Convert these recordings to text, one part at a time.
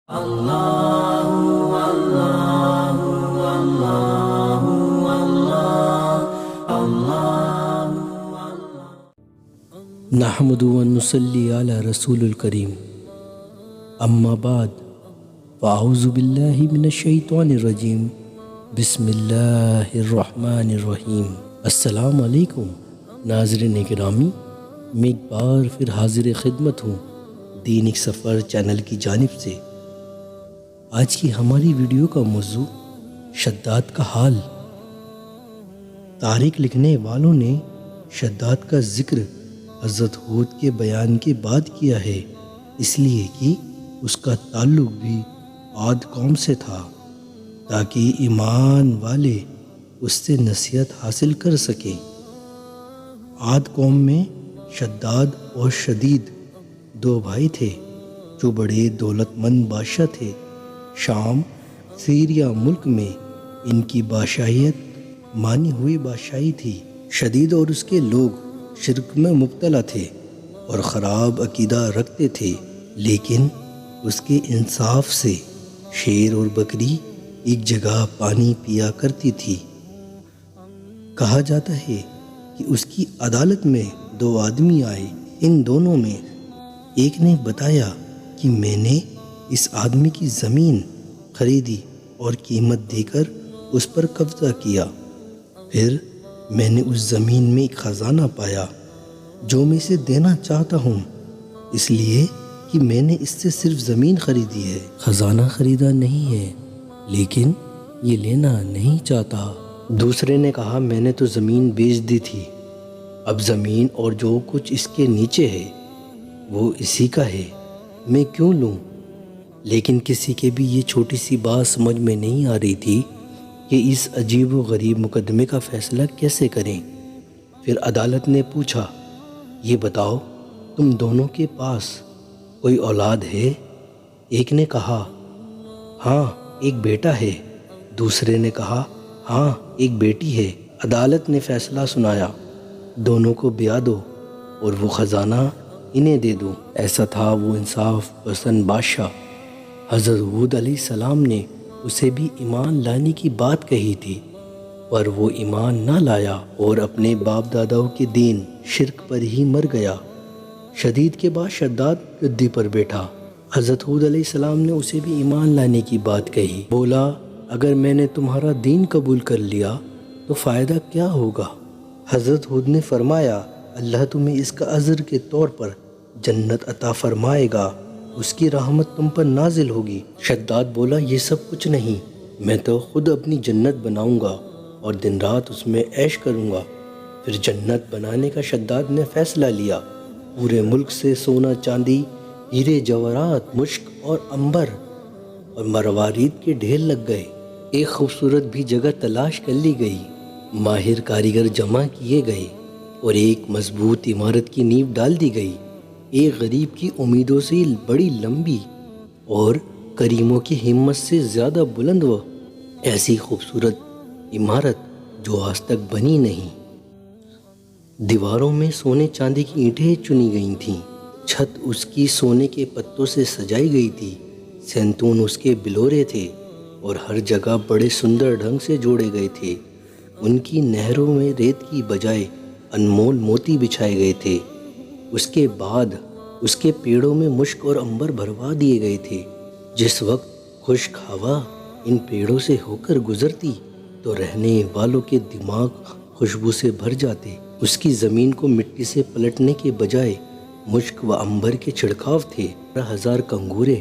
نحمد و نصلی علی رسول الکریم، اما بعد فاعوذ باللہ من الشیطان الرجیم، بسم اللہ الرحمن الرحیم۔ السلام علیکم ناظرین گرامی، میں ایک بار پھر حاضر خدمت ہوں دینک سفر چینل کی جانب سے۔ آج کی ہماری ویڈیو کا موضوع شداد کا حال۔ تاریخ لکھنے والوں نے شداد کا ذکر حضرت ہود کے بیان کے بعد کیا ہے، اس لیے کہ اس کا تعلق بھی عاد قوم سے تھا، تاکہ ایمان والے اس سے نصیحت حاصل کر سکیں۔ عاد قوم میں شداد اور شدید دو بھائی تھے جو بڑے دولت مند بادشاہ تھے۔ شام سیریا ملک میں ان کی بادشاہیت مانی ہوئی بادشاہی تھی۔ شدید اور اس کے لوگ شرک میں مبتلا تھے اور خراب عقیدہ رکھتے تھے، لیکن اس کے انصاف سے شیر اور بکری ایک جگہ پانی پیا کرتی تھی۔ کہا جاتا ہے کہ اس کی عدالت میں دو آدمی آئے۔ ان دونوں میں ایک نے بتایا کہ میں نے اس آدمی کی زمین خریدی اور قیمت دے کر اس پر قبضہ کیا، پھر میں نے اس زمین میں ایک خزانہ پایا جو میں اسے دینا چاہتا ہوں، اس لیے کہ میں نے اس سے صرف زمین خریدی ہے، خزانہ خریدا نہیں ہے، لیکن یہ لینا نہیں چاہتا۔ دوسرے نے کہا میں نے تو زمین بیچ دی تھی، اب زمین اور جو کچھ اس کے نیچے ہے وہ اسی کا ہے، میں کیوں لوں؟ لیکن کسی کے بھی یہ چھوٹی سی بات سمجھ میں نہیں آ رہی تھی کہ اس عجیب و غریب مقدمے کا فیصلہ کیسے کریں۔ پھر عدالت نے پوچھا، یہ بتاؤ تم دونوں کے پاس کوئی اولاد ہے؟ ایک نے کہا ہاں ایک بیٹا ہے، دوسرے نے کہا ہاں ایک بیٹی ہے۔ عدالت نے فیصلہ سنایا، دونوں کو بیاہ دو اور وہ خزانہ انہیں دے دو۔ ایسا تھا وہ انصاف پسند بادشاہ۔ حضرت ہود علیہ السلام نے اسے بھی ایمان لانے کی بات کہی تھی، پر وہ ایمان نہ لایا اور اپنے باپ داداؤں کے دین شرک پر ہی مر گیا۔ شدید کے بعد شداد گدی پر بیٹھا۔ حضرت ہود علیہ السلام نے اسے بھی ایمان لانے کی بات کہی۔ بولا اگر میں نے تمہارا دین قبول کر لیا تو فائدہ کیا ہوگا؟ حضرت ہود نے فرمایا اللہ تمہیں اس کا اجر کے طور پر جنت عطا فرمائے گا، اس کی رحمت تم پر نازل ہوگی۔ شداد بولا یہ سب کچھ نہیں، میں تو خود اپنی جنت بناؤں گا اور دن رات اس میں عیش کروں گا۔ پھر جنت بنانے کا شداد نے فیصلہ لیا۔ پورے ملک سے سونا چاندی، ہیرے جواہرات، مشک اور عنبر اور مروارید کے ڈھیر لگ گئے۔ ایک خوبصورت بھی جگہ تلاش کر لی گئی، ماہر کاریگر جمع کیے گئے اور ایک مضبوط عمارت کی نیو ڈال دی گئی۔ ایک غریب کی امیدوں سے بڑی لمبی اور کریموں کی ہمت سے زیادہ بلند و ایسی خوبصورت عمارت جو آج تک بنی نہیں۔ دیواروں میں سونے چاندی کی اینٹیں چنی گئی تھیں، چھت اس کی سونے کے پتوں سے سجائی گئی تھی، سینتون اس کے بلورے تھے اور ہر جگہ بڑے سندر ڈھنگ سے جوڑے گئے تھے۔ ان کی نہروں میں ریت کی بجائے انمول موتی بچھائے گئے تھے۔ اس کے بعد اس کے پیڑوں میں مشک اور عنبر بھروا دیے گئے تھے۔ جس وقت خشک ہوا ان پیڑوں سے ہو کر گزرتی تو رہنے والوں کے دماغ خوشبو سے بھر جاتے۔ اس کی زمین کو مٹی سے پلٹنے کے بجائے مشک و عنبر کے چھڑکاؤ تھے۔ 1000 کنگورے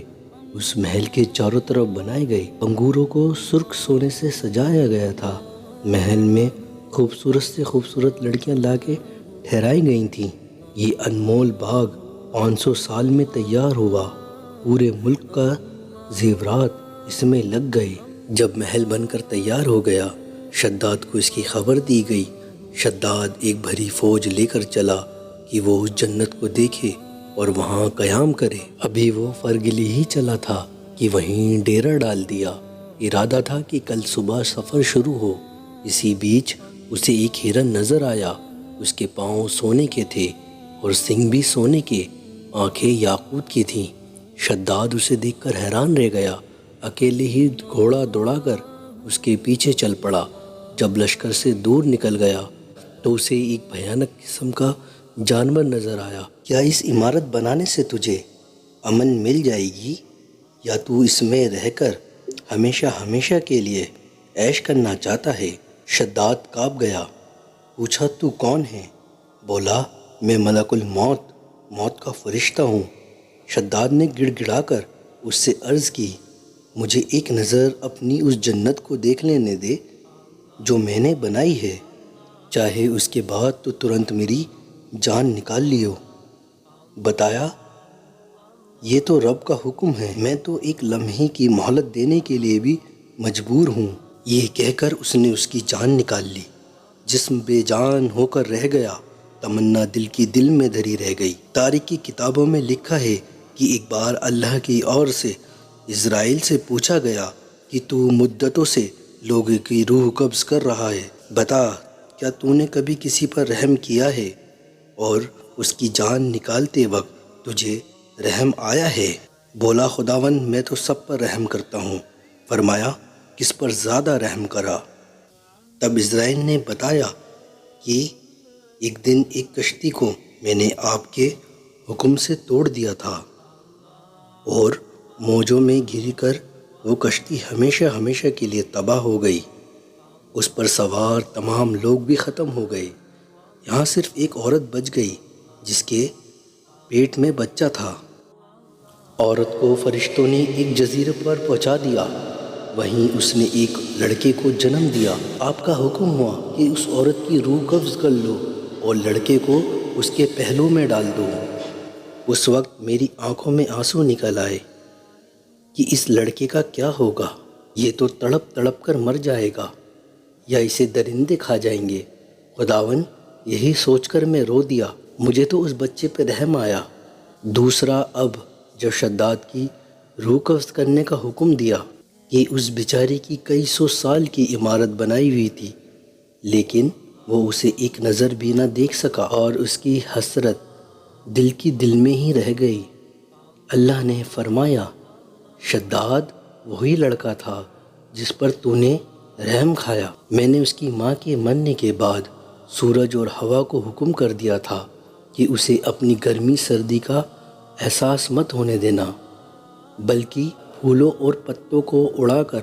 اس محل کے چاروں طرف بنائے گئے۔ کنگوروں کو سرخ سونے سے سجایا گیا تھا۔ محل میں خوبصورت سے خوبصورت لڑکیاں لا کے ٹھہرائی گئی تھیں۔ یہ انمول باغ 500 سال میں تیار ہوا۔ پورے ملک کا زیورات اس میں لگ گئے۔ جب محل بن کر تیار ہو گیا، شداد کو اس کی خبر دی گئی۔ شداد ایک بھری فوج لے کر چلا کہ وہ اس جنت کو دیکھے اور وہاں قیام کرے۔ ابھی وہ فرگلی ہی چلا تھا کہ وہیں ڈیرا ڈال دیا۔ ارادہ تھا کہ کل صبح سفر شروع ہو۔ اسی بیچ اسے ایک ہرن نظر آیا۔ اس کے پاؤں سونے کے تھے اور سینگ بھی سونے کے، آنکھیں یاقوت کی تھیں۔ شداد اسے دیکھ کر حیران رہ گیا۔ اکیلے ہی گھوڑا دوڑا کر اس کے پیچھے چل پڑا۔ جب لشکر سے دور نکل گیا تو اسے ایک بھیانک قسم کا جانور نظر آیا۔ کیا اس عمارت بنانے سے تجھے امن مل جائے گی یا تو اس میں رہ کر ہمیشہ ہمیشہ کے لیے عیش کرنا چاہتا ہے؟ شداد کانپ گیا۔ پوچھا تو کون ہے؟ بولا میں ملک الموت، موت کا فرشتہ ہوں۔ شداد نے گڑ گڑا کر اس سے عرض کی مجھے ایک نظر اپنی اس جنت کو دیکھ لینے دے جو میں نے بنائی ہے، چاہے اس کے بعد تو ترنت میری جان نکال لیو۔ بتایا یہ تو رب کا حکم ہے، میں تو ایک لمحے کی مہلت دینے کے لیے بھی مجبور ہوں۔ یہ کہہ کر اس نے اس کی جان نکال لی۔ جسم بے جان ہو کر رہ گیا، تمنا دل کی دل میں دھری رہ گئی۔ تاریخ کی کتابوں میں لکھا ہے کہ ایک بار اللہ کی اور سے اسرائیل سے پوچھا گیا کہ تو مدتوں سے لوگوں کی روح قبض کر رہا ہے، بتا کیا تو نے کبھی کسی پر رحم کیا ہے اور اس کی جان نکالتے وقت تجھے رحم آیا ہے؟ بولا خداوند میں تو سب پر رحم کرتا ہوں۔ فرمایا کس پر زیادہ رحم کرا؟ تب اسرائیل نے بتایا کہ ایک دن ایک کشتی کو میں نے آپ کے حکم سے توڑ دیا تھا اور موجوں میں گر کر وہ کشتی ہمیشہ ہمیشہ کے لیے تباہ ہو گئی۔ اس پر سوار تمام لوگ بھی ختم ہو گئے، یہاں صرف ایک عورت بچ گئی جس کے پیٹ میں بچہ تھا۔ عورت کو فرشتوں نے ایک جزیرے پر پہنچا دیا، وہیں اس نے ایک لڑکے کو جنم دیا۔ آپ کا حکم ہوا کہ اس عورت کی روح قبض کر لو اور لڑکے کو اس کے پہلو میں ڈال دو۔ اس وقت میری آنکھوں میں آنسو نکل آئے کہ اس لڑکے کا کیا ہوگا، یہ تو تڑپ تڑپ کر مر جائے گا یا اسے درندے کھا جائیں گے۔ خداوند یہی سوچ کر میں رو دیا، مجھے تو اس بچے پہ رحم آیا۔ دوسرا اب جب شداد کی روح قبض کرنے کا حکم دیا کہ اس بیچارے کی کئی سو سال کی عمارت بنائی ہوئی تھی لیکن وہ اسے ایک نظر بھی نہ دیکھ سکا اور اس کی حسرت دل کی دل میں ہی رہ گئی۔ اللہ نے فرمایا شداد وہی لڑکا تھا جس پر تو نے رحم کھایا، میں نے اس کی ماں کے مرنے کے بعد سورج اور ہوا کو حکم کر دیا تھا کہ اسے اپنی گرمی سردی کا احساس مت ہونے دینا، بلکہ پھولوں اور پتوں کو اڑا کر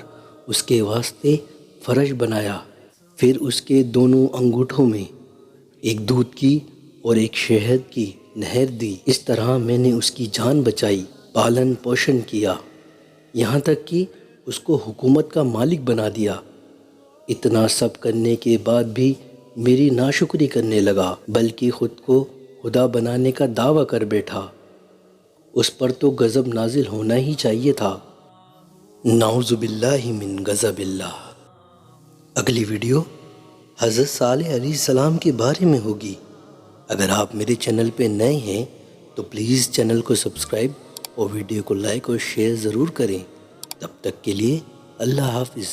اس کے واسطے فرش بنایا۔ پھر اس کے دونوں انگوٹھوں میں ایک دودھ کی اور ایک شہد کی نہر دی۔ اس طرح میں نے اس کی جان بچائی، پالن پوشن کیا، یہاں تک کہ اس کو حکومت کا مالک بنا دیا۔ اتنا سب کرنے کے بعد بھی میری ناشکری کرنے لگا، بلکہ خود کو خدا بنانے کا دعویٰ کر بیٹھا۔ اس پر تو غضب نازل ہونا ہی چاہیے تھا۔ نعوذ باللہ من غضب اللہ۔ اگلی ویڈیو حضرت صالح علیہ السلام کے بارے میں ہوگی۔ اگر آپ میرے چینل پہ نئے ہیں تو پلیز چینل کو سبسکرائب اور ویڈیو کو لائک اور شیئر ضرور کریں۔ تب تک کے لیے اللہ حافظ۔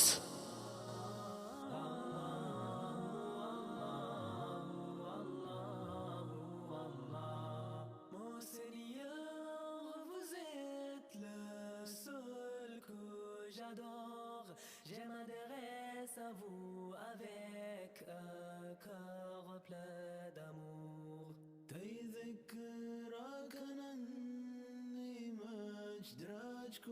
Je m'adresse à vous avec un cœur plein d'amour. تذكرك أنني ما أجدرك